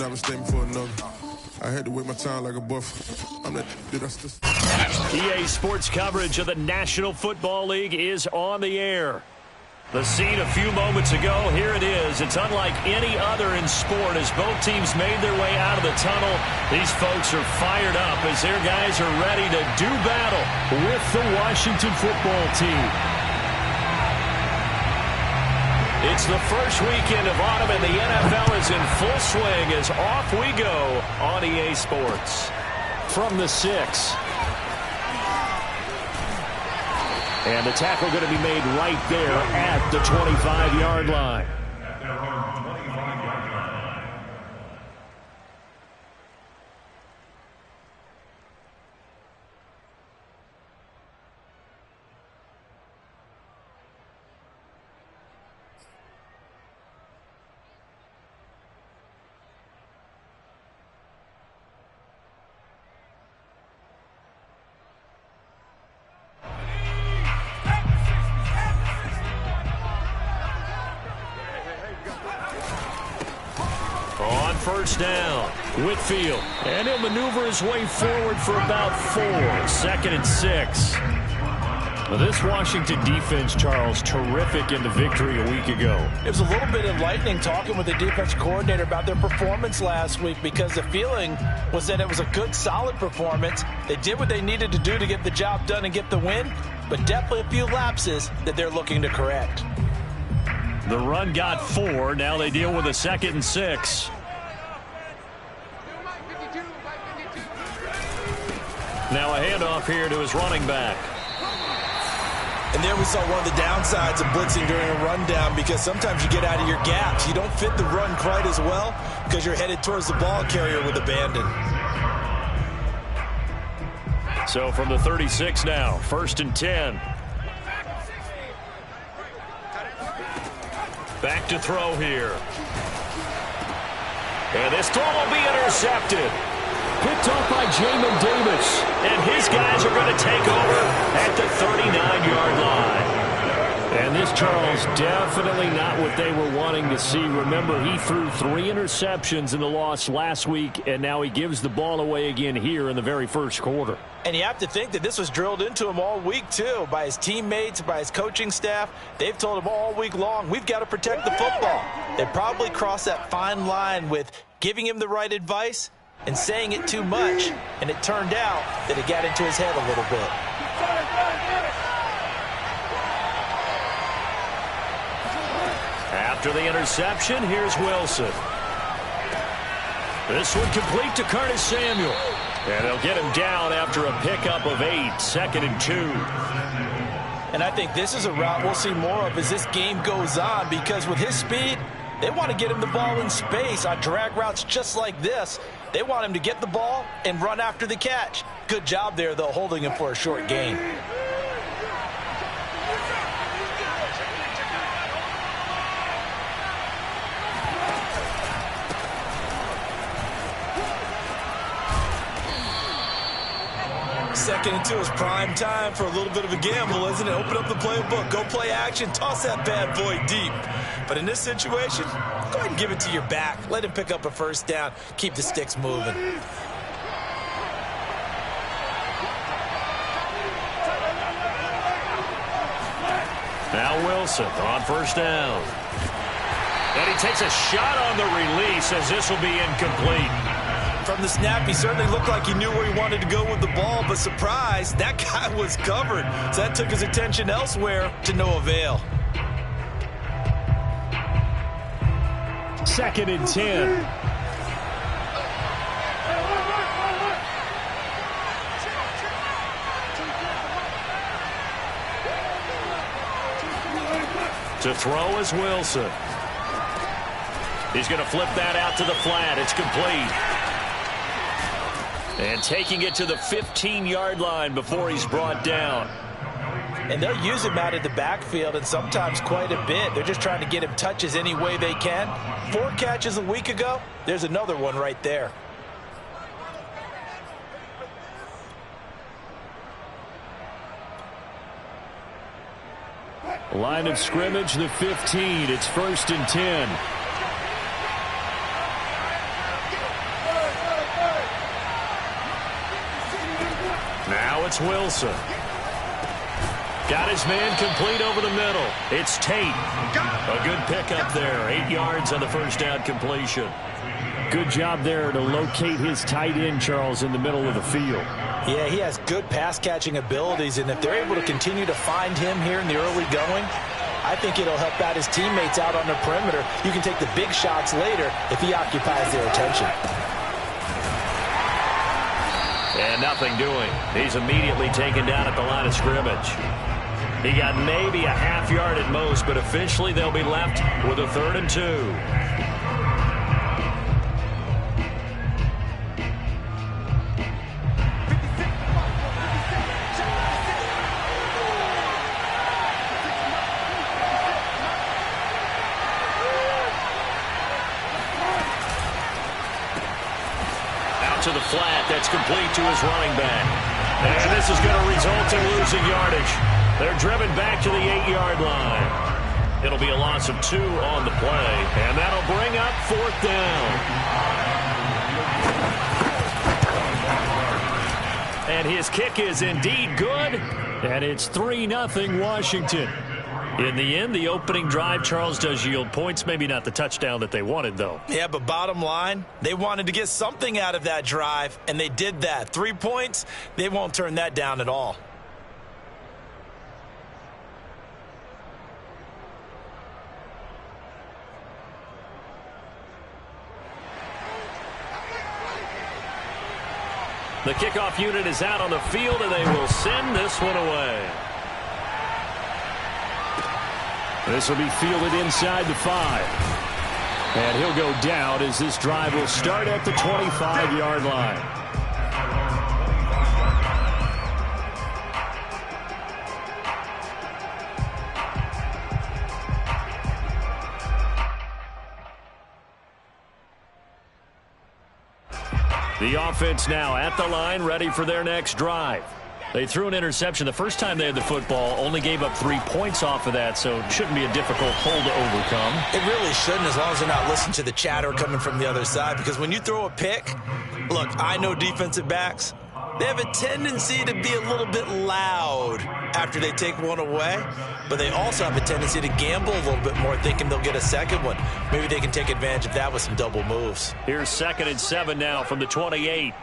never stay for another. I had to wait my time like a buffer. I'm that that's just... EA Sports coverage of the National Football League is on the air. The scene a few moments ago, here it is. It's unlike any other in sport as both teams made their way out of the tunnel. These folks are fired up as their guys are ready to do battle with the Washington football team. It's the first weekend of autumn and the NFL is in full swing as off we go on EA Sports. From the 6. And the tackle going to be made right there at the 25-yard line. First down, Whitfield, and he'll maneuver his way forward for about 4. 2nd and 6. Well, this Washington defense, Charles, terrific in the victory a week ago. It was a little bit enlightening talking with the defense coordinator about their performance last week because the feeling was that it was a good, solid performance. They did what they needed to do to get the job done and get the win, but definitely a few lapses that they're looking to correct. The run got 4. Now they deal with a 2nd and 6. Now a handoff here to his running back. And there we saw one of the downsides of blitzing during a rundown because sometimes you get out of your gaps. You don't fit the run quite as well because you're headed towards the ball carrier with abandon. So from the 36 now, 1st and 10. Back to throw here. And this throw will be intercepted. Picked off by Jamin Davis. And his guys are going to take over at the 39-yard line. And this, Charles, definitely not what they were wanting to see. Remember, he threw 3 interceptions in the loss last week, and now he gives the ball away again here in the very first quarter. And you have to think that this was drilled into him all week, too, by his teammates, by his coaching staff. They've told him all week long, we've got to protect the football. They probably crossed that fine line with giving him the right advice and saying it too much, and it turned out that it got into his head a little bit. After the interception, here's Wilson. This one complete to Curtis Samuel. And they'll get him down after a pickup of 8, 2nd and 2. And I think this is a route we'll see more of as this game goes on because with his speed, they want to get him the ball in space on drag routes just like this. They want him to get the ball and run after the catch. Good job there, though, holding him for a short gain. Second and 2 is prime time for a little bit of a gamble, isn't it? Open up the playbook, go play action, toss that bad boy deep. But in this situation, go ahead and give it to your back. Let him pick up a first down. Keep the sticks moving. Now Wilson on first down. And he takes a shot on the release as this will be incomplete. From the snap, he certainly looked like he knew where he wanted to go with the ball, but surprise, that guy was covered. So that took his attention elsewhere to no avail. 2nd and 10. To throw is Wilson. He's going to flip that out to the flat. It's complete. And taking it to the 15-yard line before he's brought down. And they'll use him out of the backfield and sometimes quite a bit. They're just trying to get him touches any way they can. 4 catches a week ago. There's another one right there. Line of scrimmage, the 15. It's 1st and 10. it's Wilson. Got his man complete over the middle. It's Tate. A good pickup there. 8 yards on the first down completion. Good job there to locate his tight end, Charles, in the middle of the field. Yeah, he has good pass-catching abilities, and if they're able to continue to find him here in the early going, I think it'll help out his teammates out on the perimeter. You can take the big shots later if he occupies their attention. And nothing doing. He's immediately taken down at the line of scrimmage. He got maybe a half yard at most, but officially they'll be left with a 3rd and 2. To the flat, that's complete to his running back. And this is going to result in losing yardage. They're driven back to the 8-yard line. It'll be a loss of 2 on the play, and that'll bring up 4th down. And his kick is indeed good, and it's 3-0 Washington. In the end, the opening drive, Charles, does yield points. Maybe not the touchdown that they wanted, though. Yeah, but bottom line, they wanted to get something out of that drive, and they did that. 3 points, they won't turn that down at all. The kickoff unit is out on the field, and they will send this one away. This will be fielded inside the 5. And he'll go down as this drive will start at the 25-yard line. The offense now at the line, ready for their next drive. They threw an interception the first time they had the football, only gave up 3 points off of that, so it shouldn't be a difficult hole to overcome. It really shouldn't, as long as they're not listening to the chatter coming from the other side, because when you throw a pick, look, I know defensive backs, they have a tendency to be a little bit loud after they take one away, but they also have a tendency to gamble a little bit more, thinking they'll get a second one. Maybe they can take advantage of that with some double moves. Here's 2nd and 7 now from the 28.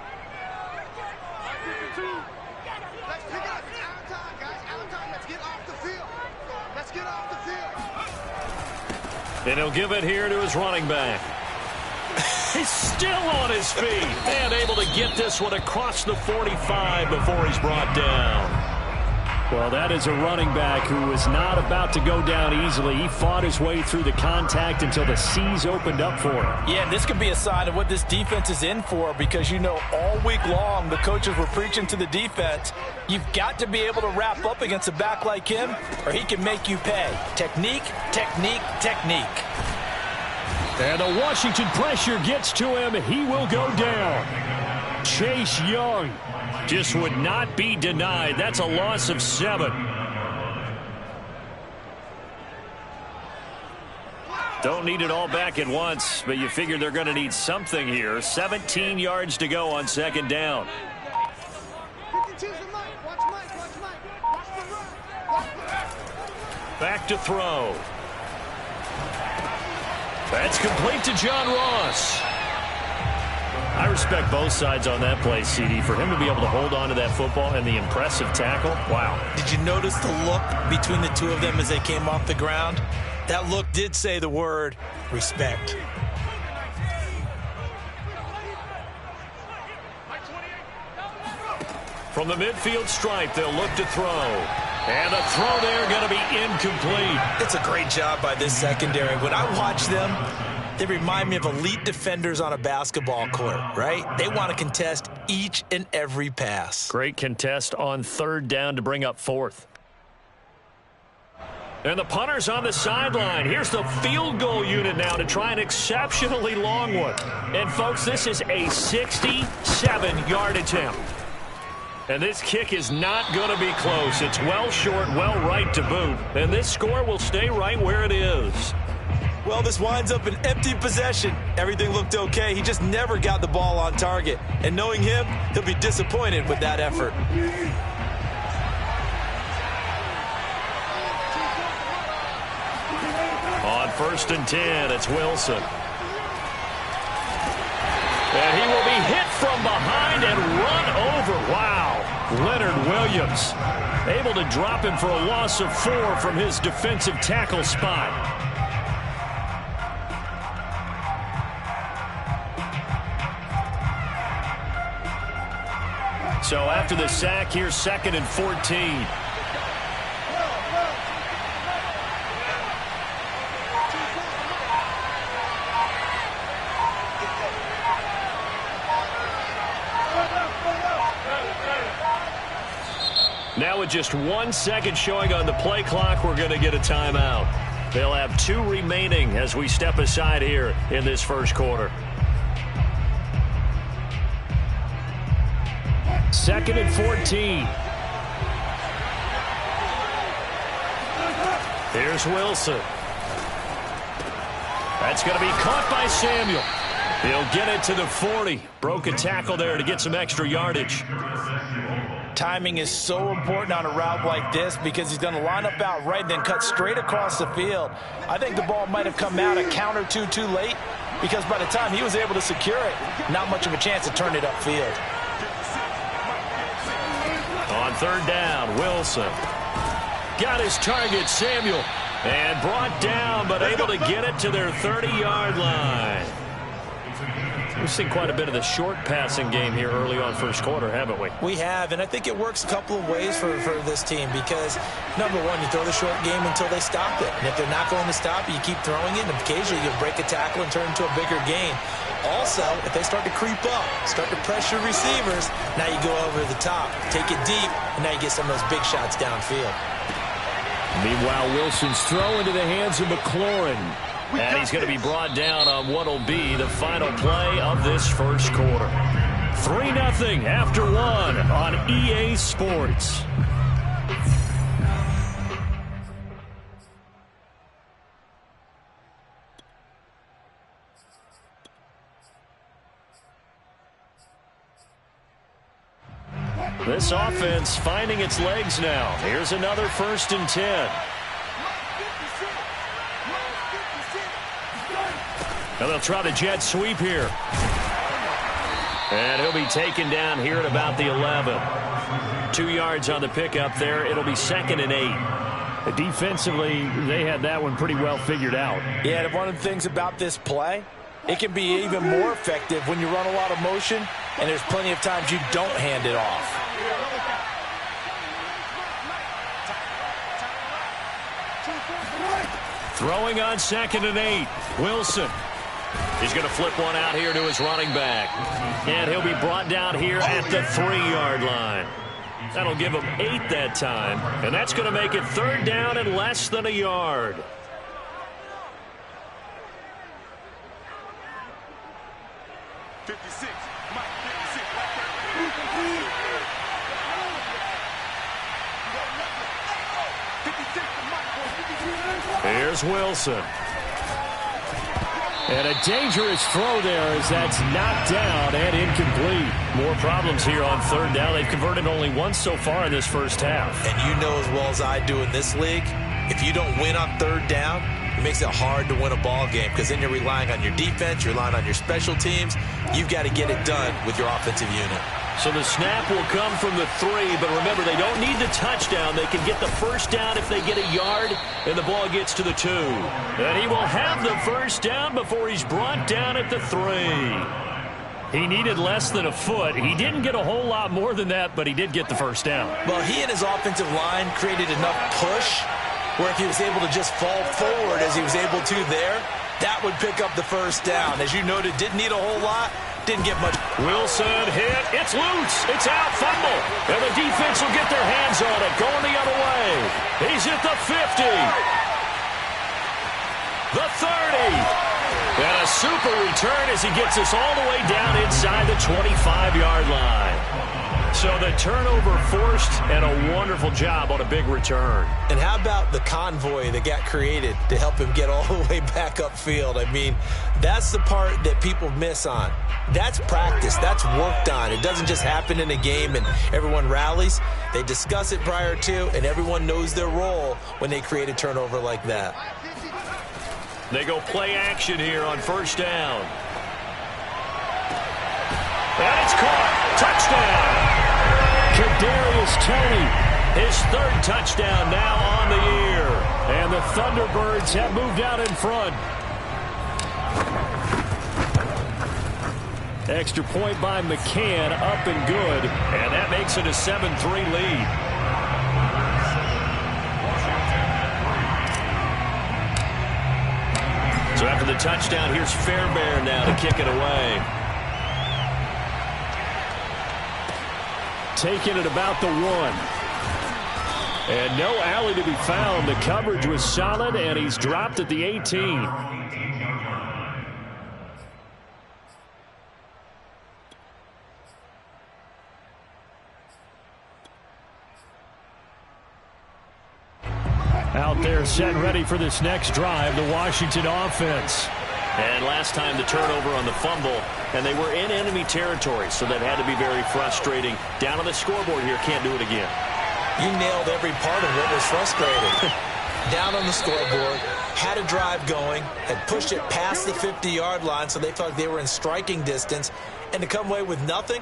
And he'll give it here to his running back. He's still on his feet and able to get this one across the 45 before he's brought down. Well, that is a running back who was not about to go down easily. He fought his way through the contact until the C's opened up for him. Yeah, this could be a sign of what this defense is in for, because, you know, all week long the coaches were preaching to the defense, you've got to be able to wrap up against a back like him or he can make you pay. Technique, technique, technique. And the Washington pressure gets to him. He will go down. Chase Young just would not be denied. That's a loss of 7. Don't need it all back at once, but you figure they're going to need something here. 17 yards to go on 2nd down. Back to throw. That's complete to John Ross. I respect both sides on that play, CD. For him to be able to hold on to that football and the impressive tackle, wow. Did you notice the look between the two of them as they came off the ground? That look did say the word respect. From the midfield stripe, they'll look to throw. And a throw there going to be incomplete. It's a great job by this secondary. When I watch them, they remind me of elite defenders on a basketball court, right? They want to contest each and every pass. Great contest on 3rd down to bring up 4th. And the punter's on the sideline. Here's the field goal unit now to try an exceptionally long one. And, folks, this is a 67-yard attempt. And this kick is not going to be close. It's well short, well right to boot. And this score will stay right where it is. Well, this winds up an empty possession. Everything looked okay. He just never got the ball on target. And knowing him, he'll be disappointed with that effort. 1st and 10. It's Wilson. And he will be hit from behind and run over. Wow. Leonard Williams able to drop him for a loss of 4 from his defensive tackle spot. So after the sack, here's 2nd and 14. Now with just 1 second showing on the play clock, we're going to get a timeout. They'll have 2 remaining as we step aside here in this first quarter. 2nd and 14. Here's Wilson. That's going to be caught by Samuel. He'll get it to the 40. Broke a tackle there to get some extra yardage. Timing is so important on a route like this because he's going to line up out right and then cut straight across the field. I think the ball might have come out a count or two too late because by the time he was able to secure it, not much of a chance to turn it upfield. On 3rd down, Wilson got his target, Samuel, and brought down but able to get it to their 30-yard line. We've seen quite a bit of the short passing game here early on first quarter, haven't we? We have, and I think it works a couple of ways for this team because, number one, you throw the short game until they stop it. And if they're not going to stop it, you keep throwing it, and occasionally you break a tackle and turn it into a bigger gain. Also, if they start to creep up, start to pressure receivers, now you go over the top, take it deep, and now you get some of those big shots downfield. Meanwhile, Wilson's throw into the hands of McLaurin. And he's going to be brought down on what will be the final play of this first quarter. 3-0 after 1 on EA Sports. This offense finding its legs now. Here's another 1st and 10. And they'll try the jet sweep here. And he'll be taken down here at about the 11. 2 yards on the pickup there. It'll be 2nd and 8. Defensively, they had that one pretty well figured out. Yeah, and one of the things about this play, it can be even more effective when you run a lot of motion, and there's plenty of times you don't hand it off. Throwing on 2nd and 8. Wilson. He's going to flip one out here to his running back. And he'll be brought down here at the 3-yard line. That'll give him 8 that time. And that's going to make it 3rd down and less than a yard. Here's Wilson. And a dangerous throw there as that's knocked down and incomplete. More problems here on 3rd down. They've converted only once so far in this first half. And you know as well as I do in this league, if you don't win on 3rd down, it makes it hard to win a ball game because then you're relying on your defense, you're relying on your special teams. You've got to get it done with your offensive unit. So the snap will come from the 3, but remember, they don't need the touchdown. They can get the 1st down if they get a yard, and the ball gets to the 2. And he will have the 1st down before he's brought down at the 3. He needed less than a foot. He didn't get a whole lot more than that, but he did get the 1st down. Well, he and his offensive line created enough push where if he was able to just fall forward as he was able to there, that would pick up the 1st down. As you noted, didn't need a whole lot. Didn't get much. Wilson hit. It's loose. It's out. Fumble. And the defense will get their hands on it. Going the other way. He's at the 50. The 30. And a super return as he gets us all the way down inside the 25-yard line. So the turnover forced and a wonderful job on a big return. And how about the convoy that got created to help him get all the way back upfield? I mean, that's the part that people miss on. That's practice. That's worked on. It doesn't just happen in a game and everyone rallies. They discuss it prior to, and everyone knows their role when they create a turnover like that. They go play action here on first down. And it's caught. Touchdown. Kadarius Toney, his third touchdown now on the year. And the Thunderbirds have moved out in front. Extra point by McCann, up and good. And that makes it a 7-3 lead. So after the touchdown, here's Fairbairn now to kick it away. Taking it about the 1. And no alley to be found. The coverage was solid, and he's dropped at the 18. Out there set and ready for this next drive, the Washington offense. And last time the turnover on the fumble, and they were in enemy territory, so that had to be very frustrating. Down on the scoreboard here, can't do it again. You nailed every part of what was frustrating. Down on the scoreboard, had a drive going, had pushed it past the 50-yard line, so they felt like they were in striking distance, and to come away with nothing,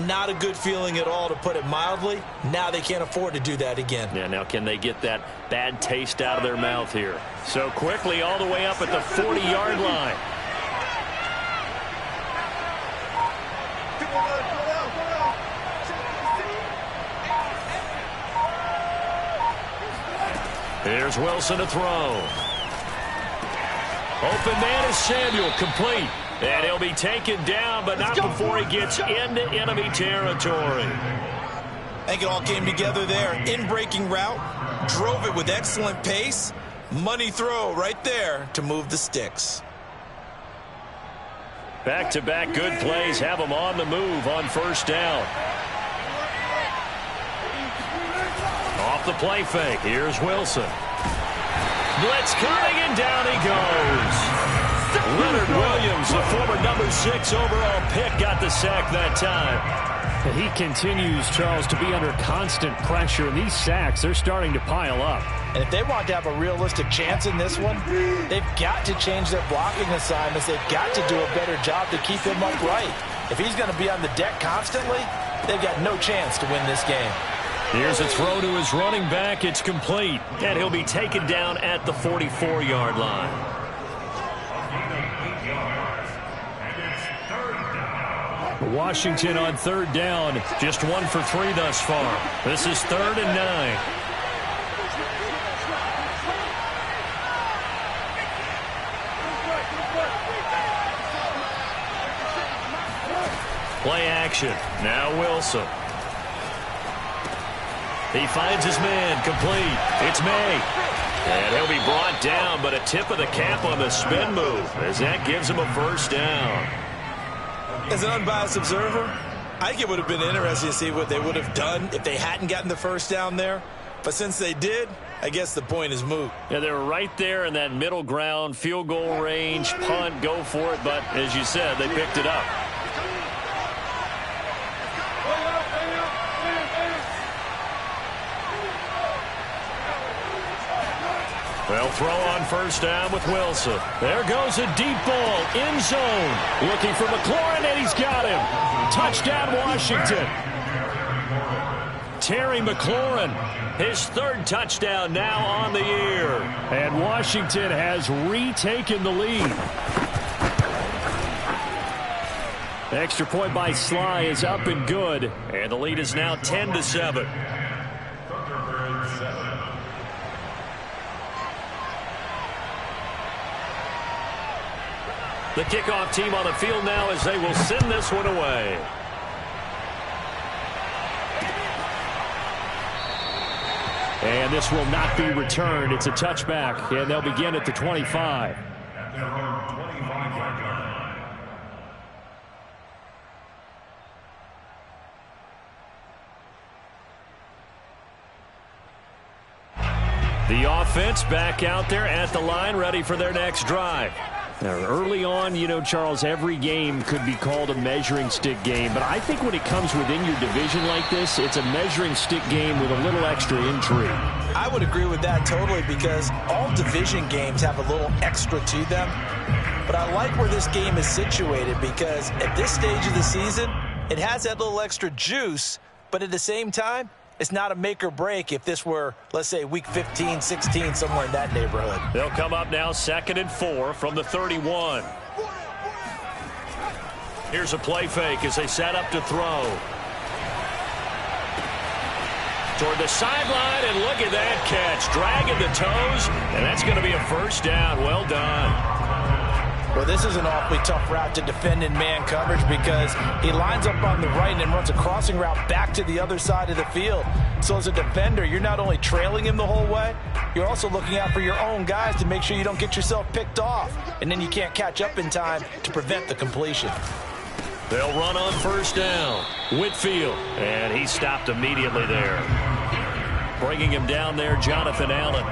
not a good feeling at all, to put it mildly. Now they can't afford to do that again. Yeah, now can they get that bad taste out of their mouth here? So quickly all the way up at the 40-yard line. Here's Wilson to throw. Open man is Samuel, complete. And he'll be taken down, but not before he gets into enemy territory. I think it all came together there. In-breaking route, drove it with excellent pace. Money throw right there to move the sticks. Back-to-back good plays have him on the move on first down. Off the play fake. Here's Wilson. Blitz coming, and down he goes. Leonard Williams, the former number 6 overall pick, got the sack that time. He continues, Charles, to be under constant pressure. And these sacks, they're starting to pile up. And if they want to have a realistic chance in this one, they've got to change their blocking assignments. They've got to do a better job to keep him upright. If he's going to be on the deck constantly, they've got no chance to win this game. Here's a throw to his running back. It's complete. And he'll be taken down at the 44-yard line. Washington on third down. Just 1 for 3 thus far. This is 3rd and 9. Play action. Now Wilson. He finds his man. Complete. It's May. And he'll be brought down, but a tip of the cap on the spin move, as that gives him a first down. As an unbiased observer, I think it would have been interesting to see what they would have done if they hadn't gotten the first down there. But since they did, I guess the point is moot. Yeah, they were right there in that middle ground, field goal range, punt, go for it. But as you said, they picked it up. They'll throw on first down with Wilson. There goes a deep ball, end zone. Looking for McLaurin, and he's got him. Touchdown, Washington. Terry McLaurin, his 3rd touchdown now on the year. And Washington has retaken the lead. The extra point by Sly is up and good. And the lead is now 10-7. The kickoff team on the field now as they will send this one away. And this will not be returned. It's a touchback, and they'll begin at the 25. The offense back out there at the line, ready for their next drive. Now, early on, you know, Charles, every game could be called a measuring stick game. But I think when it comes within your division like this, it's a measuring stick game with a little extra intrigue. I would agree with that totally, because all division games have a little extra to them. But I like where this game is situated, because at this stage of the season, it has that little extra juice. But at the same time, it's not a make or break if this were, let's say, week 15, 16, somewhere in that neighborhood. They'll come up now 2nd and 4 from the 31. Here's a play fake as they set up to throw. Toward the sideline, and look at that catch. Dragging the toes, and that's going to be a first down. Well done. Well, this is an awfully tough route to defend in man coverage, because he lines up on the right and then runs a crossing route back to the other side of the field. So as a defender, you're not only trailing him the whole way, you're also looking out for your own guys to make sure you don't get yourself picked off. And then you can't catch up in time to prevent the completion. They'll run on first down. Whitfield, and he stopped immediately there. Bringing him down there, Jonathan Allen.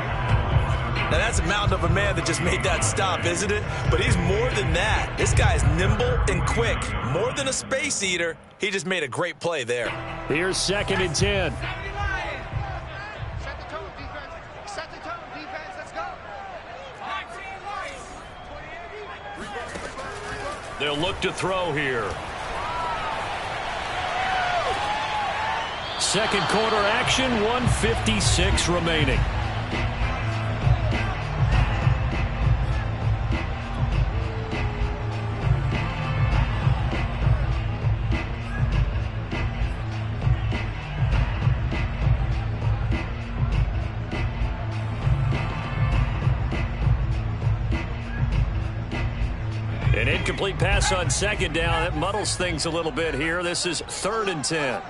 Now, that's a mountain of a man that just made that stop, isn't it? But he's more than that. This guy's nimble and quick. More than a space eater, he just made a great play there. Here's 2nd and 10. Set the tone, defense. Set the tone, defense. Let's go. They'll look to throw here. Second quarter action, 1:56 remaining. An incomplete pass on 2nd down. That muddles things a little bit here. This is 3rd and 10.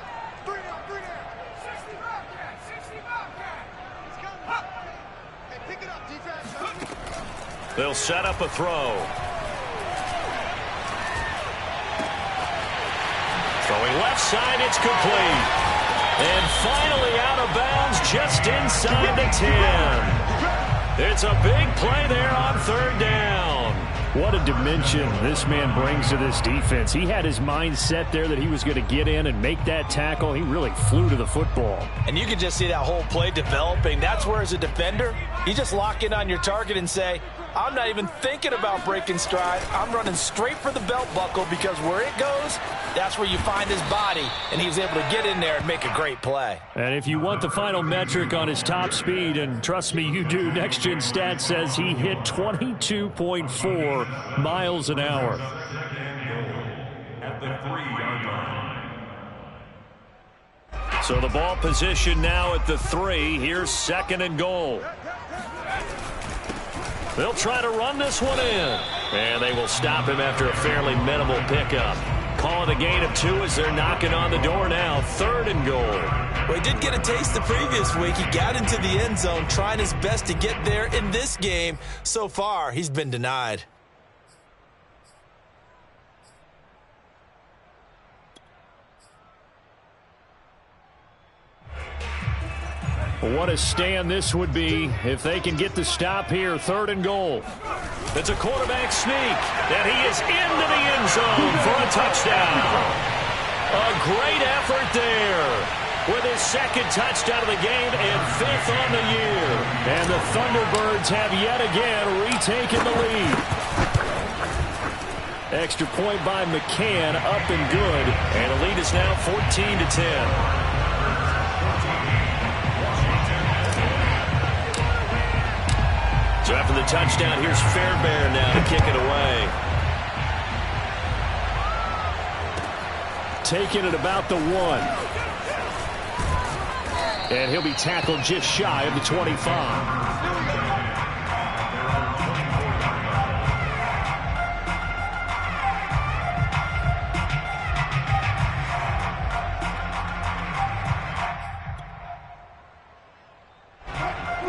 They'll set up a throw. Throwing left side, it's complete. And finally out of bounds just inside the 10. It's a big play there on 3rd down. What a dimension this man brings to this defense. He had his mind set there that he was going to get in and make that tackle. He really flew to the football. And you can just see that whole play developing. That's where, as a defender, you just lock in on your target and say, I'm not even thinking about breaking stride. I'm running straight for the belt buckle, because where it goes, that's where you find his body. And he was able to get in there and make a great play. And if you want the final metric on his top speed, and trust me, you do, Next Gen Stats says he hit 22.4 miles an hour. At the 3-yard line. So the ball position now at the 3. Here's 2nd and goal. They'll try to run this one in. And they will stop him after a fairly minimal pickup. Call it a gain of 2 as they're knocking on the door now. 3rd and goal. Well, he did get a taste the previous week. He got into the end zone, trying his best to get there in this game. So far, he's been denied. What a stand this would be if they can get the stop here. 3rd and goal. It's a quarterback sneak, and he is into the end zone for a touchdown. A great effort there with his 2nd touchdown of the game and 5th on the year. And the Thunderbirds have yet again retaken the lead. Extra point by McCann, up and good. And the lead is now 14-10. So after the touchdown, here's Fairbairn now to kick it away. Taking it about the 1. And he'll be tackled just shy of the 25.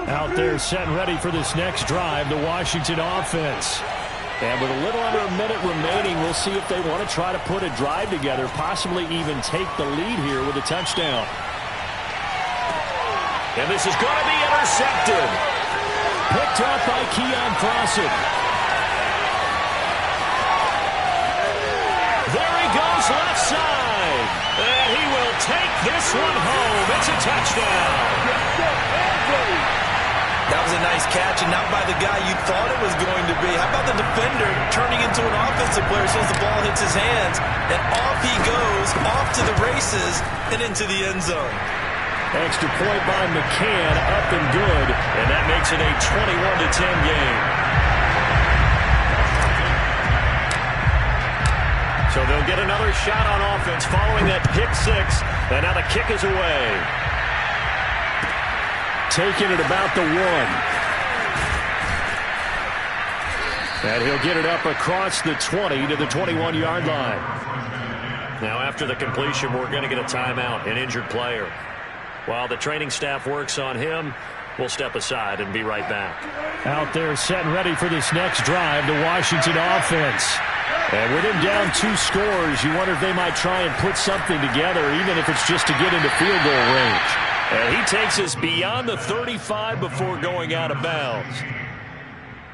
Out there set and ready for this next drive, the Washington offense. And with a little under a minute remaining, we'll see if they want to try to put a drive together, possibly even take the lead here with a touchdown. And this is going to be intercepted. Picked up by Keon Crossen. one home. It's a touchdown. That was a nice catch, and not by the guy you thought it was going to be. How about the defender turning into an offensive player as soon as the ball hits his hands, and off he goes, off to the races, and into the end zone. Extra point by McCann, up and good, and that makes it a 21-10 game. So they'll get another shot on offense following that pick six, and now the kick is away. Taking it about the 1. And he'll get it up across the 20 to the 21-yard line. Now after the completion, we're going to get a timeout, an injured player. While the training staff works on him, we'll step aside and be right back. Out there set and ready for this next drive, the Washington offense. And with him down 2 scores, you wonder if they might try and put something together, even if it's just to get into field goal range. And he takes us beyond the 35 before going out of bounds.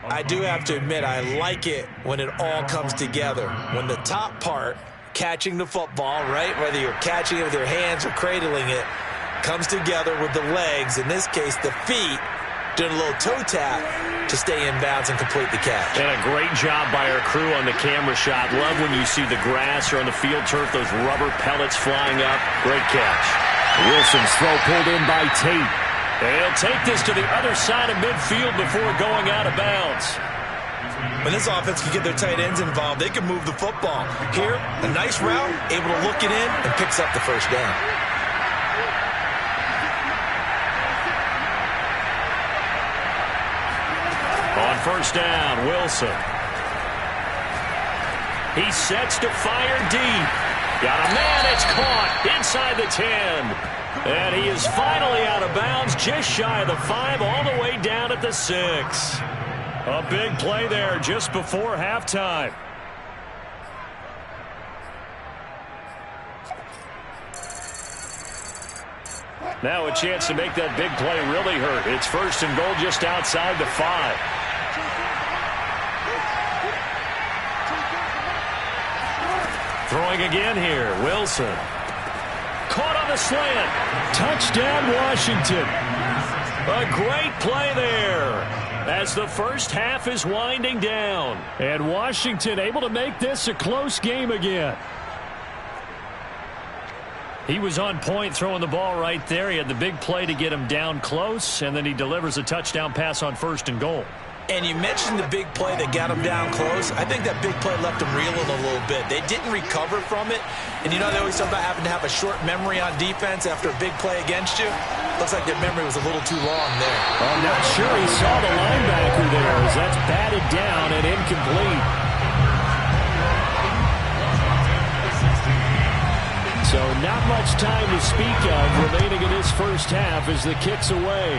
I do have to admit, I like it when it all comes together. When the top part, catching the football, right, whether you're catching it with your hands or cradling it, comes together with the legs, in this case the feet, doing a little toe tap to stay in bounds and complete the catch. And a great job by our crew on the camera shot. Love when you see the grass or on the field turf, those rubber pellets flying up. Great catch. Wilson's throw pulled in by Tate. And he'll take this to the other side of midfield before going out of bounds. When this offense can get their tight ends involved, they can move the football. Here, a nice route, able to look it in, and picks up the first down. On first down, Wilson. He sets to fire deep. Got a man, it's caught inside the 10. And he is finally out of bounds, just shy of the 5, all the way down at the 6. A big play there just before halftime. Now a chance to make that big play really hurt. It's first and goal just outside the 5. Throwing again here, Wilson. Caught on the slant. Touchdown, Washington. A great play there as the first half is winding down. And Washington able to make this a close game again. He was on point throwing the ball right there. He had the big play to get him down close, and then he delivers a touchdown pass on first and goal. And you mentioned the big play that got him down close. I think that big play left him reeling a little bit. They didn't recover from it. And you know they always talk about having to have a short memory on defense after a big play against you. Looks like their memory was a little too long there. I'm not sure he saw the linebacker there as that's batted down and incomplete. So not much time to speak of remaining in this first half as the kick's away.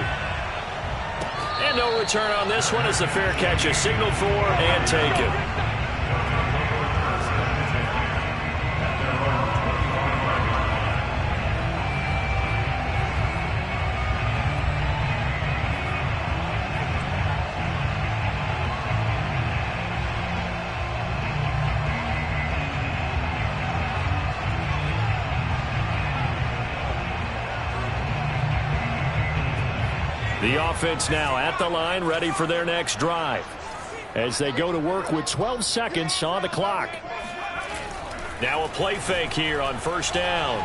And no return on this one as the fair catch is signaled for and taken. The offense now at the line, ready for their next drive as they go to work with 12 seconds on the clock. Now a play fake here on first down.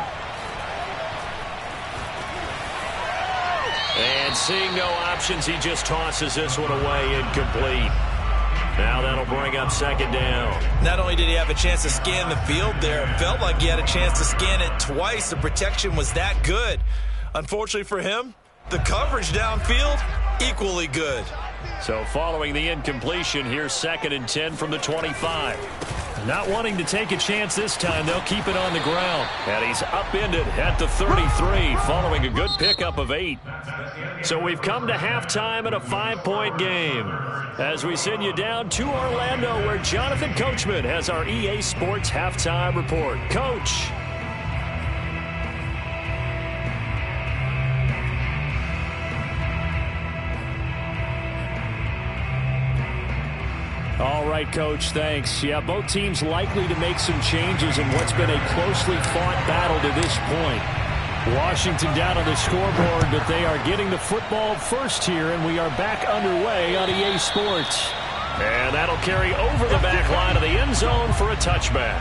And seeing no options, he just tosses this one away, incomplete. Now that'll bring up second down. Not only did he have a chance to scan the field there, it felt like he had a chance to scan it twice. The protection was that good. Unfortunately for him, the coverage downfield, equally good. So following the incompletion, here's 2nd and 10 from the 25. Not wanting to take a chance this time, they'll keep it on the ground. And he's upended at the 33 following a good pickup of 8. So we've come to halftime in a 5-point game as we send you down to Orlando where Jonathan Coachman has our EA Sports halftime report. Coach. All right, Coach, thanks. Yeah, both teams likely to make some changes in what's been a closely fought battle to this point. Washington down on the scoreboard, but they are getting the football first here, and we are back underway on EA Sports. And that'll carry over the back line of the end zone for a touchback.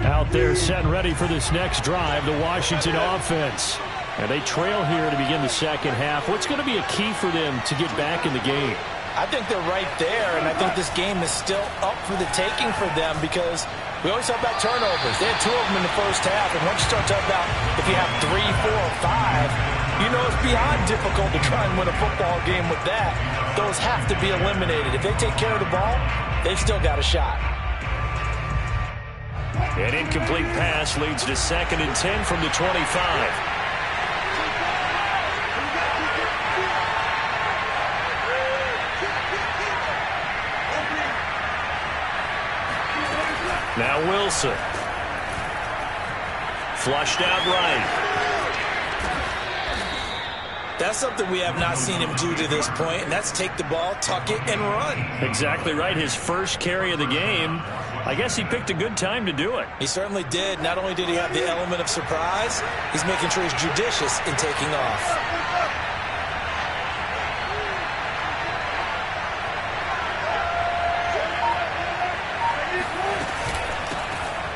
Out there set and ready for this next drive, the Washington offense. And they trail here to begin the second half. What's going to be a key for them to get back in the game? I think they're right there, and I think this game is still up for the taking for them because we always talk about turnovers. They had 2 of them in the first half, and once you start talking about if you have 3, 4, or 5, you know it's beyond difficult to try and win a football game with that. Those have to be eliminated. If they take care of the ball, they've still got a shot. An incomplete pass leads to 2nd and 10 from the 25. Now Wilson. Flushed out right. That's something we have not seen him do to this point, and that's take the ball, tuck it, and run. Exactly right. His first carry of the game. I guess he picked a good time to do it. He certainly did. Not only did he have the element of surprise, he's making sure he's judicious in taking off.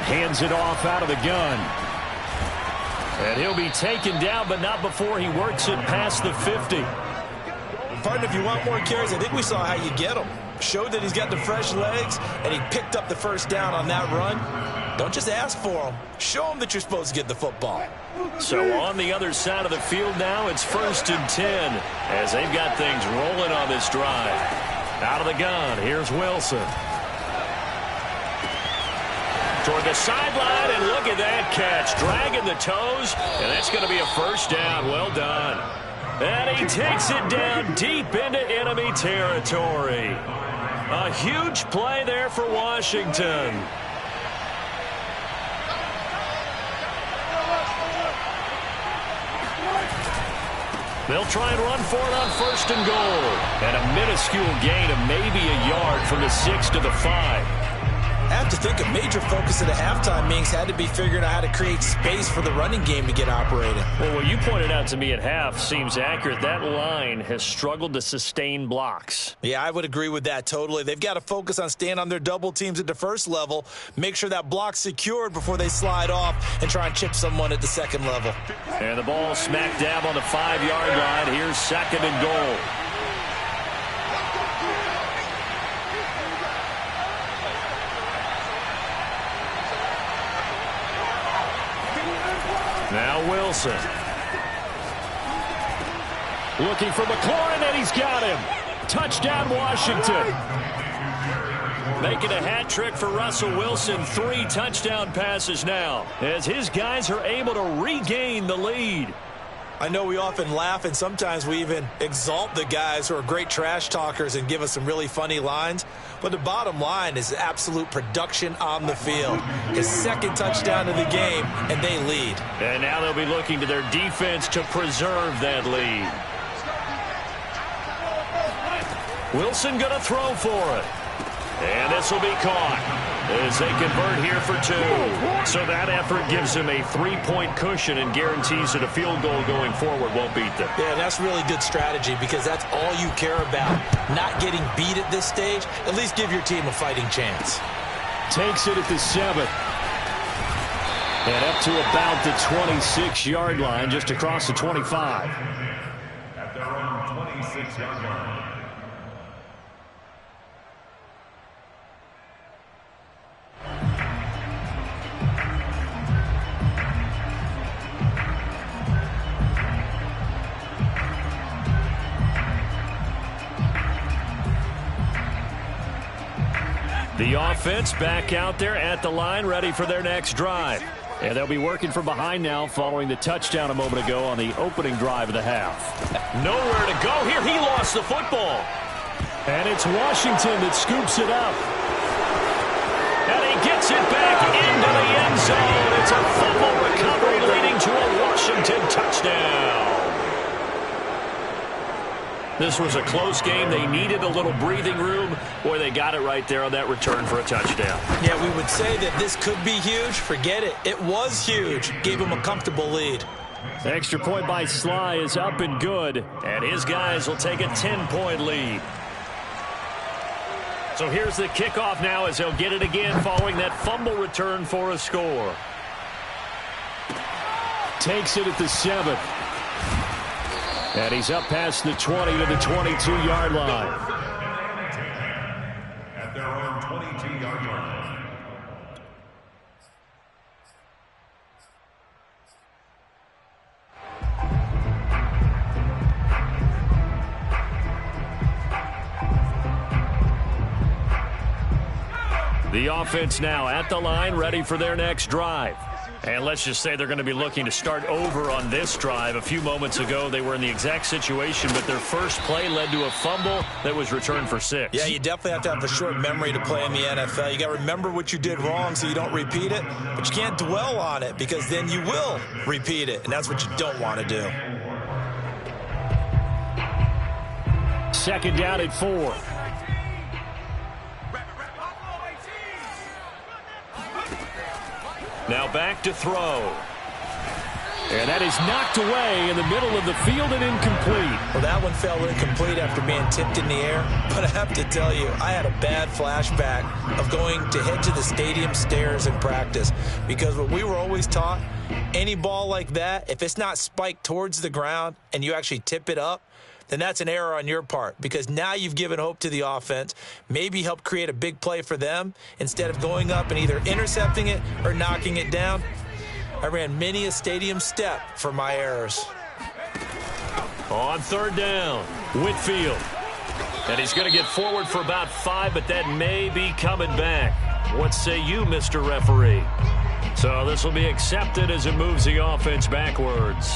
Hands it off out of the gun. And he'll be taken down, but not before he works it past the 50. Partner, if you want more carries, I think we saw how you get them. Showed that he's got the fresh legs, and he picked up the first down on that run. Don't just ask for them. Show them that you're supposed to get the football. So on the other side of the field now, it's 1st and 10 as they've got things rolling on this drive. Out of the gun, here's Wilson. Toward the sideline, and look at that catch. Dragging the toes, and that's going to be a first down. Well done. And he takes it down deep into enemy territory. A huge play there for Washington. They'll try and run for it on 1st and goal. And a minuscule gain of maybe a yard from the 6 to the 5. I have to think a major focus of the halftime meetings had to be figuring out how to create space for the running game to get operating. Well, what you pointed out to me at half seems accurate. That line has struggled to sustain blocks. Yeah, I would agree with that totally. They've got to focus on staying on their double teams at the first level, make sure that block's secured before they slide off and try and chip someone at the second level. And the ball smack dab on the 5-yard line. Here's 2nd and goal. Now Wilson. Looking for McLaurin, and he's got him. Touchdown, Washington. Making a hat trick for Russell Wilson. 3 touchdown passes now as his guys are able to regain the lead. I know we often laugh, and sometimes we even exalt the guys who are great trash talkers and give us some really funny lines. But the bottom line is absolute production on the field. His 2nd touchdown of the game, and they lead. And now they'll be looking to their defense to preserve that lead. Wilson going to throw for it. And this will be caught as they convert here for 2. So that effort gives them a 3-point cushion and guarantees that a field goal going forward won't beat them. Yeah, that's really good strategy because that's all you care about. Not getting beat at this stage. At least give your team a fighting chance. Takes it at the 7. And up to about the 26-yard line, just across the 25. At their own 26-yard line. The offense back out there at the line, ready for their next drive. And they'll be working from behind now following the touchdown a moment ago on the opening drive of the half. Nowhere to go here. He lost the football. And it's Washington that scoops it up. And he gets it back into the end zone. It's a fumble recovery leading touchdown. This was a close game. They needed a little breathing room. Boy, they got it right there on that return for a touchdown. Yeah, we would say that this could be huge. Forget it. It was huge. Gave him a comfortable lead. The extra point by Sly is up and good, and his guys will take a 10-point lead. So here's the kickoff now as they'll get it again following that fumble return for a score. Takes it at the 7. And he's up past the 20 to the 22-yard line. At their own 22-yard line. The offense now at the line, ready for their next drive. And let's just say they're going to be looking to start over on this drive. A few moments ago, they were in the exact situation, but their first play led to a fumble that was returned for 6. Yeah, you definitely have to have a short memory to play in the NFL. You got to remember what you did wrong so you don't repeat it, but you can't dwell on it because then you will repeat it, and that's what you don't want to do. Second down at 4. Now back to throw. And that is knocked away in the middle of the field and incomplete. Well, that one fell incomplete after being tipped in the air. But I have to tell you, I had a bad flashback of going to head to the stadium stairs in practice. Because what we were always taught, any ball like that, if it's not spiked towards the ground and you actually tip it up, then that's an error on your part because now you've given hope to the offense, maybe help create a big play for them instead of going up and either intercepting it or knocking it down. I ran many a stadium step for my errors. On third down, Whitfield. And he's going to get forward for about 5, but that may be coming back. What say you, Mr. Referee? So this will be accepted as it moves the offense backwards.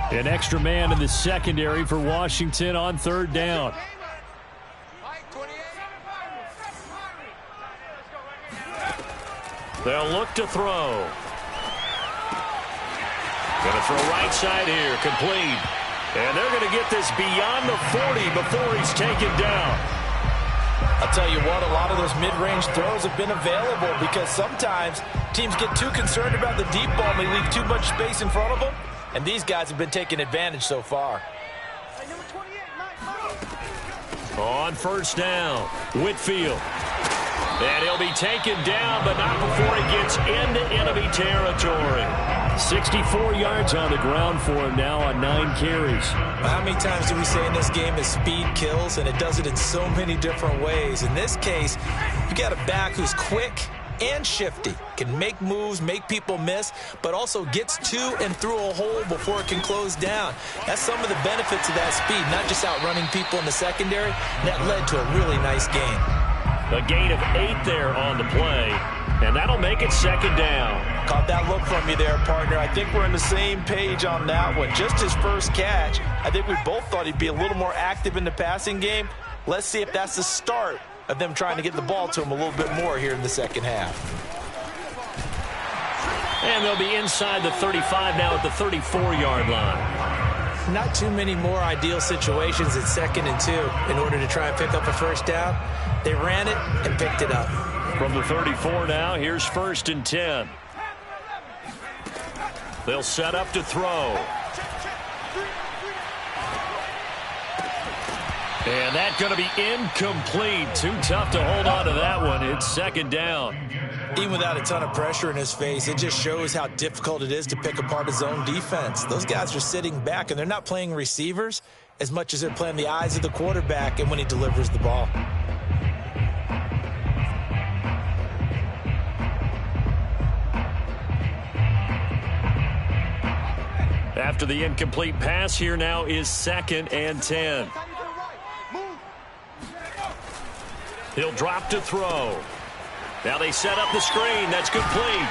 An extra man in the secondary for Washington on third down. They'll look to throw. Going to throw right side here, complete. And they're going to get this beyond the 40 before he's taken down. I'll tell you what, a lot of those mid-range throws have been available because sometimes teams get too concerned about the deep ball and they leave too much space in front of them. And these guys have been taking advantage so far. On first down, Whitfield. And he'll be taken down, but not before he gets into enemy territory. 64 yards on the ground for him now on 9 carries. How many times do we say in this game that speed kills, and it does it in so many different ways? In this case, you got a back who's quick and shifty, can make moves, make people miss, but also gets to and through a hole before it can close down. That's some of the benefits of that speed, not just outrunning people in the secondary. And that led to a really nice gain. A gain of 8 there on the play, and that'll make it second down. Caught that look from you there, partner. I think we're on the same page on that one. Just his first catch, I think we both thought he'd be a little more active in the passing game. Let's see if that's the start of them trying to get the ball to him a little bit more here in the second half. And they'll be inside the 35 now at the 34-yard line. Not too many more ideal situations at 2nd and 2 in order to try and pick up a first down. They ran it and picked it up. From the 34 now, here's 1st and 10. They'll set up to throw. And that's going to be incomplete. Too tough to hold on to that one. It's second down. Even without a ton of pressure in his face, it just shows how difficult it is to pick apart his own defense. Those guys are sitting back, and they're not playing receivers as much as they're playing the eyes of the quarterback and when he delivers the ball. After the incomplete pass, here now is 2nd and 10. He'll drop to throw. Now they set up the screen. That's complete.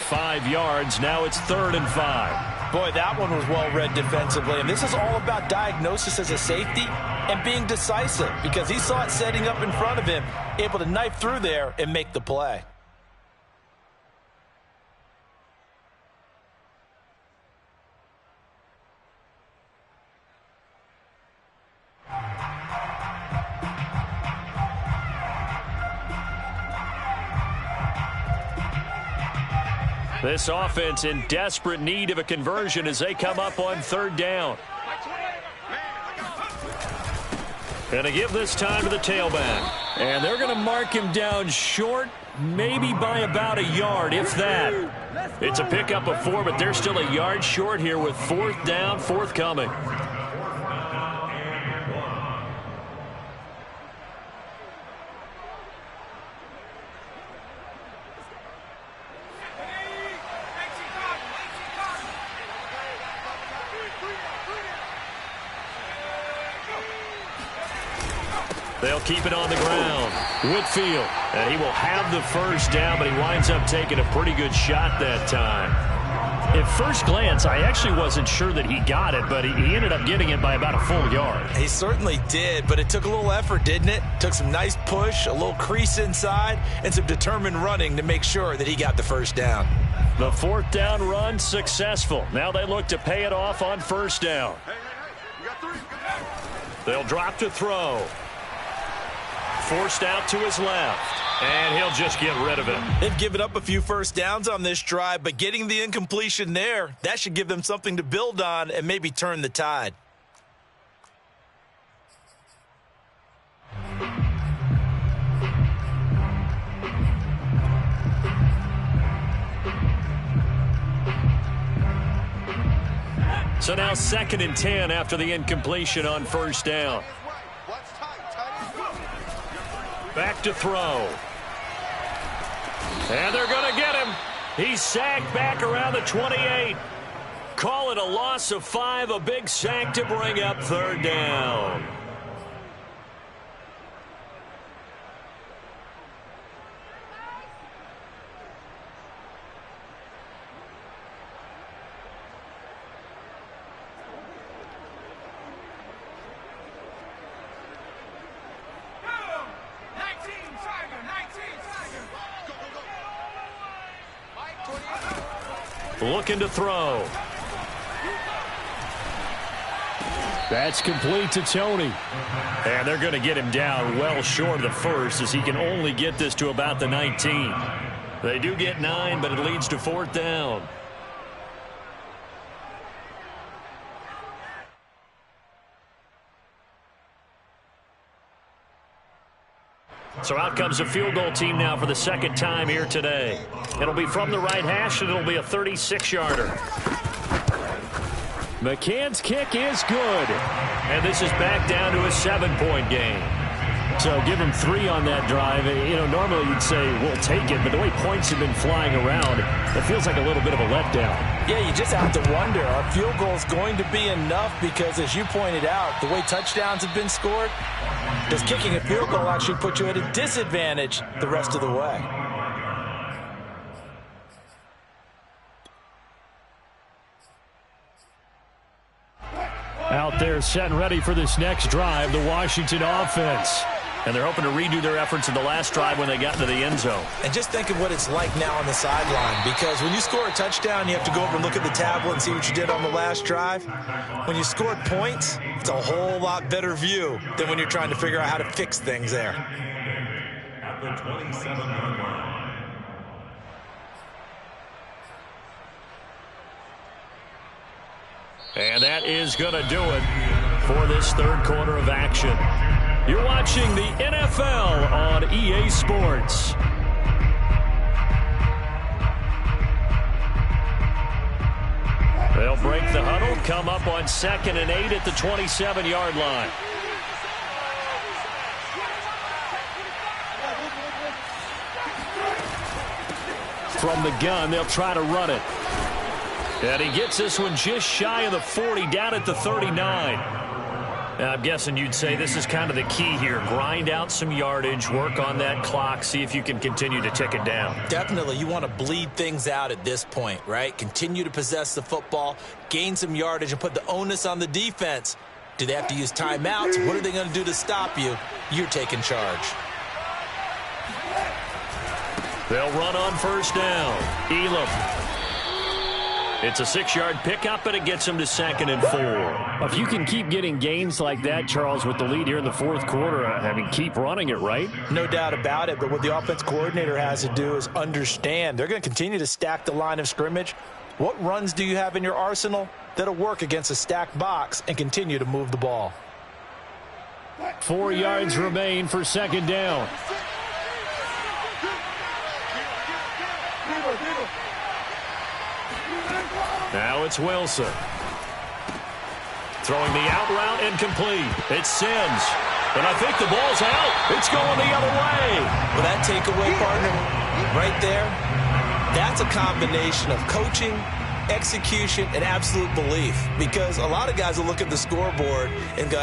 5 yards. Now it's 3rd and 5. Boy, that one was well read defensively. And this is all about diagnosis as a safety and being decisive, because he saw it setting up in front of him, able to knife through there and make the play. This offense in desperate need of a conversion as they come up on third down. Going to give this time to the tailback. And they're going to mark him down short, maybe by about a yard, if that. It's a pickup of 4, but they're still a yard short here with fourth down forthcoming. They'll keep it on the ground. Whitfield, and he will have the first down, but he winds up taking a pretty good shot that time. At first glance, I actually wasn't sure that he got it, but he ended up getting it by about a full yard. He certainly did, but it took a little effort, didn't it? Took some nice push, a little crease inside, and some determined running to make sure that he got the first down. The fourth down run successful. Now they look to pay it off on first down. They'll drop to throw. Forced out to his left, and he'll just get rid of it. They've given up a few first downs on this drive, but getting the incompletion there, that should give them something to build on and maybe turn the tide. So now 2nd and 10 after the incompletion on first down. Back to throw. And they're going to get him. He's sacked back around the 28. Call it a loss of 5, a big sack to bring up third down. Looking to throw. That's complete to Tony. And they're going to get him down well short of the first, as he can only get this to about the 19. They do get 9, but it leads to fourth down. So out comes the field goal team now for the second time here today. It'll be from the right hash, and it'll be a 36-yarder. McCann's kick is good. And this is back down to a 7-point game. So give him 3 on that drive. You know, normally you'd say, we'll take it, but the way points have been flying around, it feels like a little bit of a letdown. Yeah, you just have to wonder, are field goals going to be enough? Because as you pointed out, the way touchdowns have been scored, does kicking a field goal actually put you at a disadvantage the rest of the way? Out there set and ready for this next drive, the Washington offense. And they're hoping to redo their efforts in the last drive when they got into the end zone. And just think of what it's like now on the sideline, because when you score a touchdown, you have to go over and look at the tablet and see what you did on the last drive. When you scored points, it's a whole lot better view than when you're trying to figure out how to fix things there. At the 27-yard line. And that is going to do it for this third quarter of action. You're watching the NFL on EA Sports. They'll break the huddle, come up on 2nd and 8 at the 27-yard line. From the gun, they'll try to run it. And he gets this one just shy of the 40, down at the 39. I'm guessing you'd say this is kind of the key here. Grind out some yardage, work on that clock, see if you can continue to tick it down. Definitely. You want to bleed things out at this point, right? Continue to possess the football, gain some yardage, and put the onus on the defense. Do they have to use timeouts? What are they going to do to stop you? You're taking charge. They'll run on first down. Elam. It's a 6-yard pickup, and it gets them to 2nd and 4. If you can keep getting gains like that, Charles, with the lead here in the fourth quarter, keep running it, right? No doubt about it, but what the offense coordinator has to do is understand they're going to continue to stack the line of scrimmage. What runs do you have in your arsenal that'll work against a stacked box and continue to move the ball? 4 yards remain for 2nd down. Now it's Wilson. Throwing the out route incomplete. It sends. And I think the ball's out. It's going the other way. Well, that takeaway, partner, right there, that's a combination of coaching, execution, and absolute belief. Because a lot of guys will look at the scoreboard and go,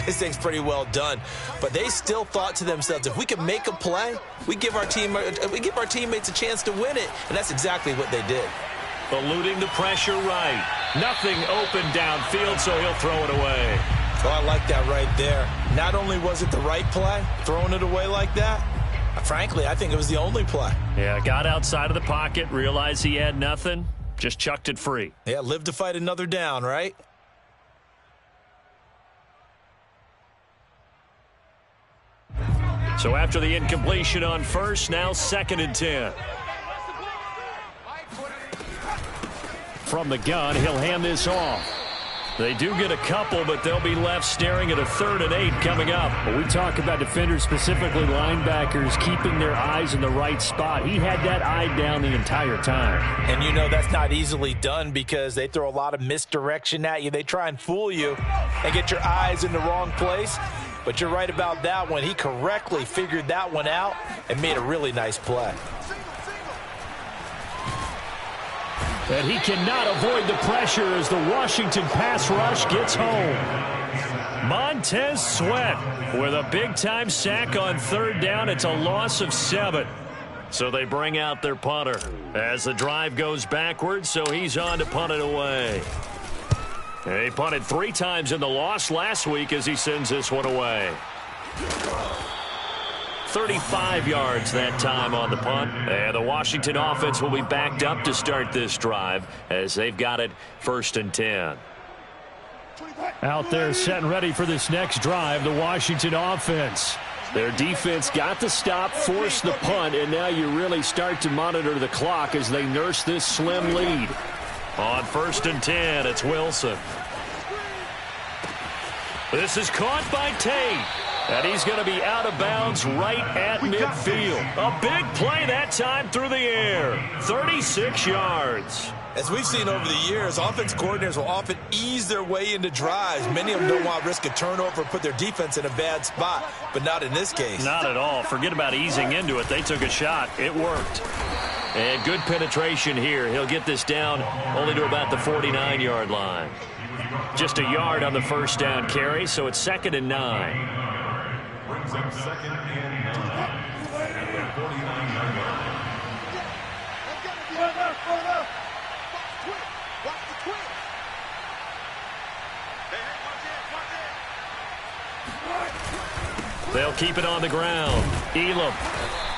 this thing's pretty well done. But they still thought to themselves, if we can make a play, we give our teammates a chance to win it. And that's exactly what they did. Eluding the pressure right. Nothing open downfield, so he'll throw it away. Oh, I like that right there. Not only was it the right play, throwing it away like that, frankly, I think it was the only play. Yeah, got outside of the pocket, realized he had nothing, just chucked it free. Yeah, live to fight another down, right? So after the incompletion on first, now 2nd and 10. From the gun, he'll hand this off. They do get a couple, but they'll be left staring at a 3rd and 8 coming up. When we talk about defenders, specifically linebackers, keeping their eyes in the right spot. He had that eye down the entire time. And you know that's not easily done because they throw a lot of misdirection at you. They try and fool you and get your eyes in the wrong place. But you're right about that one. He correctly figured that one out and made a really nice play. And he cannot avoid the pressure as the Washington pass rush gets home. Montez Sweat with a big-time sack on 3rd down. It's a loss of 7. So they bring out their punter as the drive goes backwards, so he's on to punt it away. He punted 3 times in the loss last week as he sends this one away. 35 yards that time on the punt. And the Washington offense will be backed up to start this drive as they've got it 1st and 10. Out there set and ready for this next drive, the Washington offense. Their defense got the stop, forced the punt, and now you really start to monitor the clock as they nurse this slim lead. On 1st and 10, it's Wilson. This is caught by Tate. And he's going to be out of bounds right at midfield. A big play that time through the air. 36 yards. As we've seen over the years, offense coordinators will often ease their way into drives. Many of them don't want to risk a turnover or put their defense in a bad spot, but not in this case. Not at all. Forget about easing into it. They took a shot. It worked. And good penetration here. He'll get this down only to about the 49-yard line. Just a yard on the 1st down carry, so it's 2nd and 9. Brings him 2nd and 9 at the 49-yard line. They'll keep it on the ground. Elam.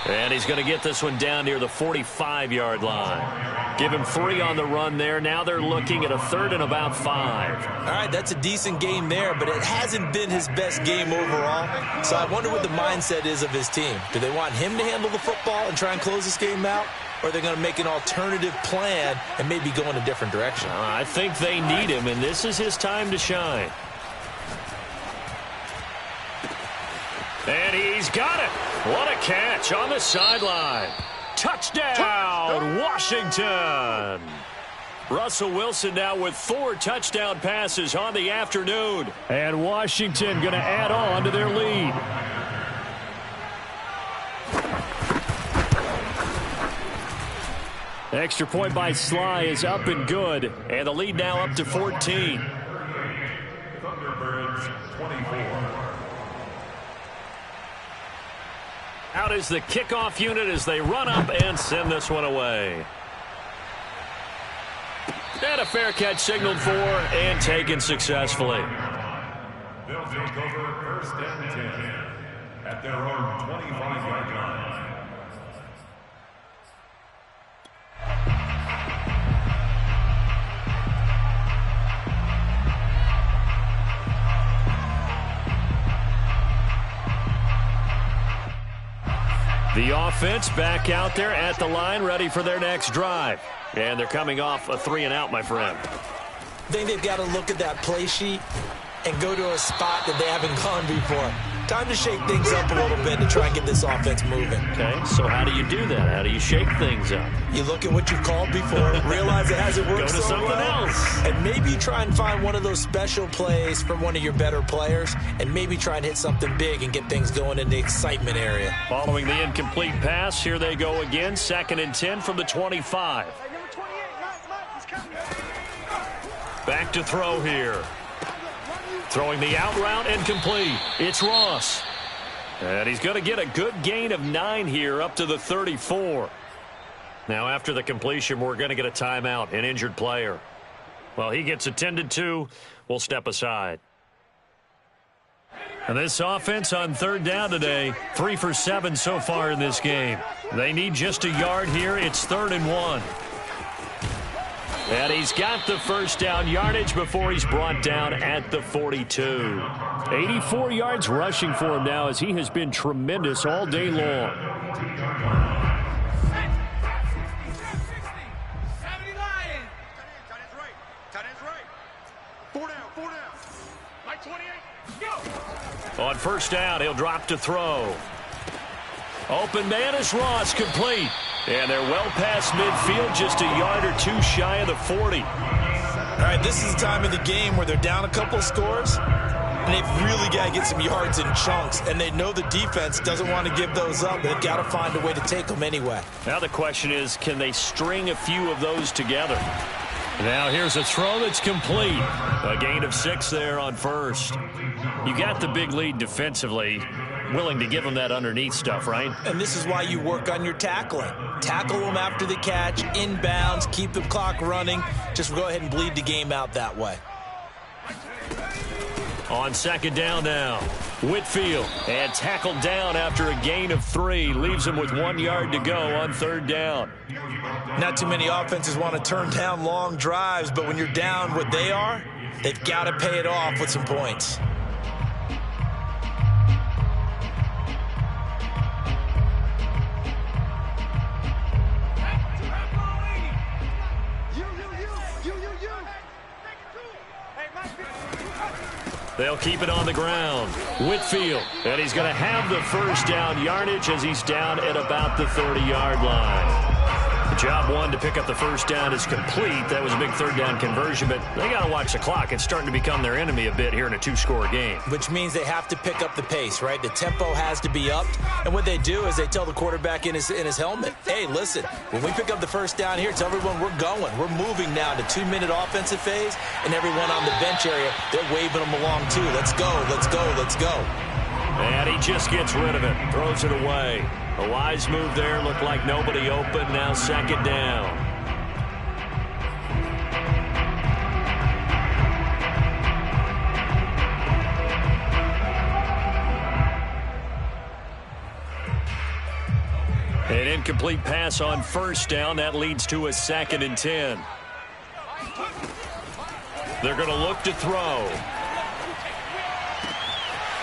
And he's going to get this one down near the 45-yard line. Give him 3 on the run there. Now they're looking at a 3rd and about 5. All right, that's a decent game there, but it hasn't been his best game overall. So I wonder what the mindset is of his team. Do they want him to handle the football and try and close this game out? Or are they going to make an alternative plan and maybe go in a different direction? I think they need him, and this is his time to shine. And he's got it. What a catch on the sideline. Touchdown, Washington. Russell Wilson now with 4 touchdown passes on the afternoon. And Washington going to add on to their lead. Extra point by Sly is up and good. And the lead now up to 14. Thunderbirds 24. Out is the kickoff unit as they run up and send this one away. And a fair catch signaled for and taken successfully. They'll take over 1st and 10 at their own 25-yard line. The offense back out there at the line, ready for their next drive. And they're coming off a 3-and-out, my friend. I think they've got to look at that play sheet and go to a spot that they haven't gone before. Time to shake things up a little bit to try and get this offense moving. Okay, so how do you do that? How do you shake things up? You look at what you've called before, realize it hasn't worked Go to so something well, else. and maybe try and find one of those special plays from one of your better players, and maybe try and hit something big and get things going in the excitement area. Following the incomplete pass, here they go again. 2nd and 10 from the 25. Back to throw here. Throwing the out route and complete. It's Ross. And he's going to get a good gain of 9 here up to the 34. Now after the completion, we're going to get a timeout, an injured player. Well, he gets attended to. We'll step aside. And this offense on 3rd down today, 3 for 7 so far in this game. They need just a yard here. It's 3rd and 1. And he's got the first down yardage before he's brought down at the 42. 84 yards rushing for him now as he has been tremendous all day long. On 1st down, he'll drop to throw. Open man is Ross, complete. And they're well past midfield, just a yard or 2 shy of the 40. All right, this is the time of the game where they're down a couple of scores, and they've really got to get some yards in chunks, and they know the defense doesn't want to give those up. They've got to find a way to take them anyway. Now the question is, can they string a few of those together? Now here's a throw that's complete. A gain of 6 there on 1st. You got the big lead defensively. Willing to give them that underneath stuff, right? And this is why you work on your tackling. Tackle them after the catch, inbounds, keep the clock running. Just go ahead and bleed the game out that way. On 2nd down now, Whitfield, and tackled down after a gain of 3. Leaves him with 1 yard to go on 3rd down. Not too many offenses want to turn down long drives, but when you're down what they are, they've got to pay it off with some points. They'll keep it on the ground. Whitfield, and he's going to have the first down yardage as he's down at about the 30-yard line. The job one to pick up the first down is complete. That was a big 3rd down conversion, but they got to watch the clock. It's starting to become their enemy a bit here in a 2-score game. Which means they have to pick up the pace, right? The tempo has to be upped, and what they do is they tell the quarterback in his helmet, hey, listen, when we pick up the first down here, tell everyone we're going. We're moving now to 2-minute offensive phase, and everyone on the bench area, they're waving them along too. Let's go, let's go, let's go. And he just gets rid of it, throws it away. A wise move there, looked like nobody open, now 2nd down. An incomplete pass on 1st down, that leads to a 2nd and 10. They're going to look to throw.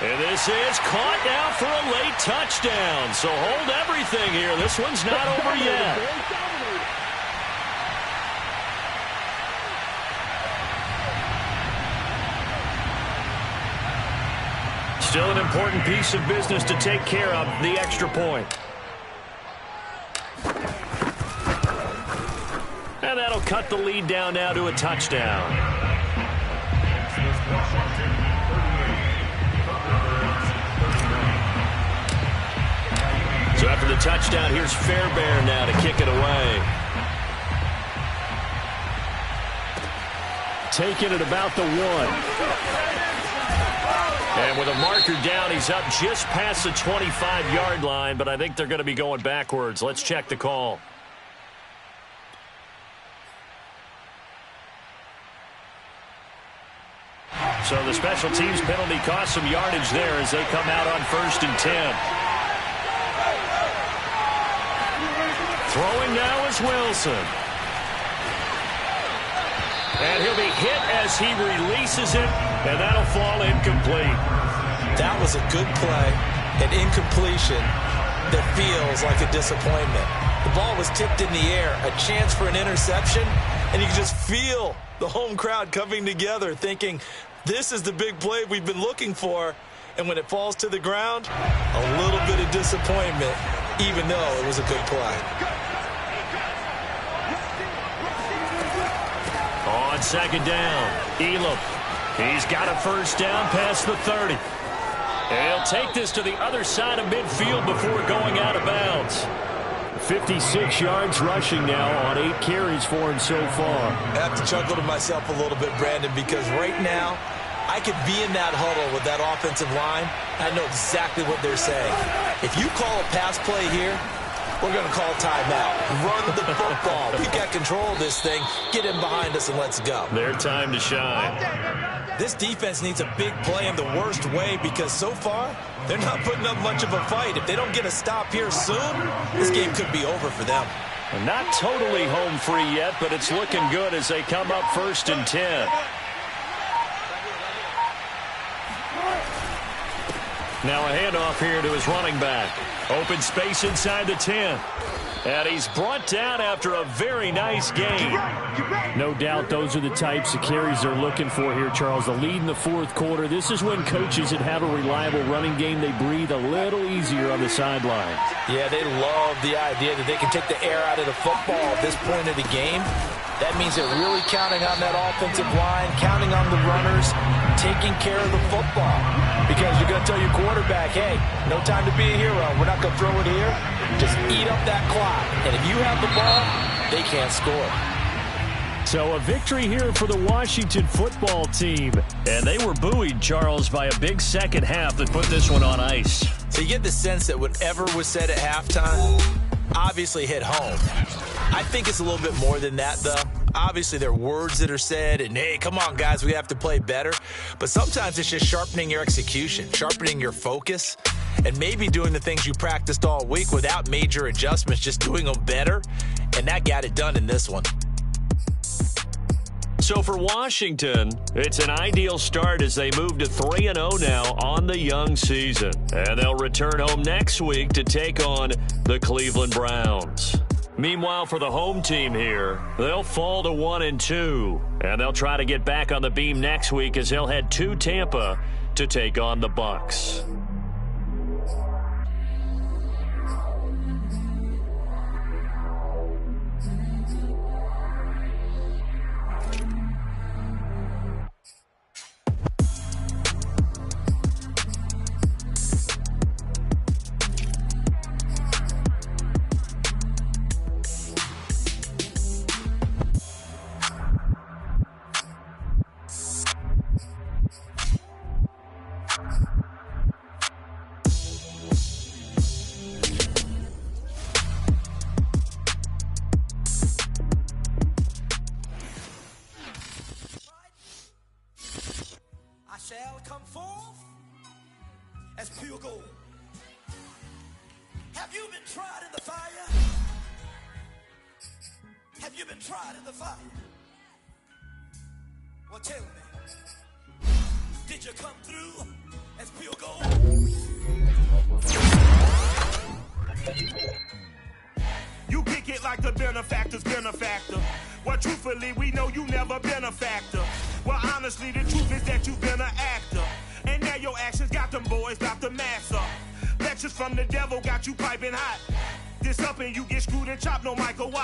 And this is caught now for a late touchdown. So hold everything here. This one's not over yet. Still an important piece of business to take care of, the extra point. And that'll cut the lead down now to a touchdown. So after the touchdown, here's Fairbairn now to kick it away. taken at about the 1. And with a marker down, he's up just past the 25-yard line, but I think they're going to be going backwards. Let's check the call. So the special teams penalty cost some yardage there as they come out on 1st and 10. Throwing now is Wilson. And he'll be hit as he releases it, and that'll fall incomplete. That was a good play, an incompletion that feels like a disappointment. The ball was tipped in the air, a chance for an interception, and you can just feel the home crowd coming together thinking, this is the big play we've been looking for. And when it falls to the ground, a little bit of disappointment, even though it was a good play. On 2nd down, Elam. He's got a 1st down past the 30. And he'll take this to the other side of midfield before going out of bounds. 56 yards rushing now on 8 carries for him so far. I have to chuckle to myself a little bit, Brandon, because right now I could be in that huddle with that offensive line. I know exactly what they're saying. If you call a pass play here, we're going to call timeout. Run the football. We've got control of this thing. Get in behind us and let's go. Their time to shine. This defense needs a big play in the worst way because so far they're not putting up much of a fight. If they don't get a stop here soon, this game could be over for them. Not totally home free yet, but it's looking good as they come up 1st and 10. Now a handoff here to his running back. Open space inside the 10. And he's brought down after a very nice game. No doubt those are the types of carries they're looking for here, Charles. The lead in the 4th quarter. This is when coaches that have a reliable running game, they breathe a little easier on the sideline. Yeah, they love the idea that they can take the air out of the football at this point of the game. That means they're really counting on that offensive line, counting on the runners, taking care of the football. Because you're going to tell your quarterback, hey, no time to be a hero. We're not going to throw it here. Just eat up that clock. And if you have the ball, they can't score. So a victory here for the Washington football team. And they were buoyed, Charles, by a big second half that put this one on ice. So you get the sense that whatever was said at halftime obviously hit home. I think it's a little bit more than that, though. Obviously, there are words that are said, and, hey, come on, guys, we have to play better. But sometimes it's just sharpening your execution, sharpening your focus, and maybe doing the things you practiced all week without major adjustments, just doing them better. And that got it done in this one. So for Washington, it's an ideal start as they move to 3-0 now on the young season. And they'll return home next week to take on the Cleveland Browns. Meanwhile, for the home team here, they'll fall to 1-2. And they'll try to get back on the beam next week as they'll head to Tampa to take on the Bucs. Shall come forth as pure gold. Have you been tried in the fire? Have you been tried in the fire? Well, tell me, did you come through as pure gold? You kick it like the benefactor's benefactor. Well, truthfully, we know you never been a factor. Well, honestly, the truth is that you've been an actor. And now your actions got them boys about to mass up. Lectures from the devil got you piping hot. This up and you get screwed and chopped, no Michael Watt.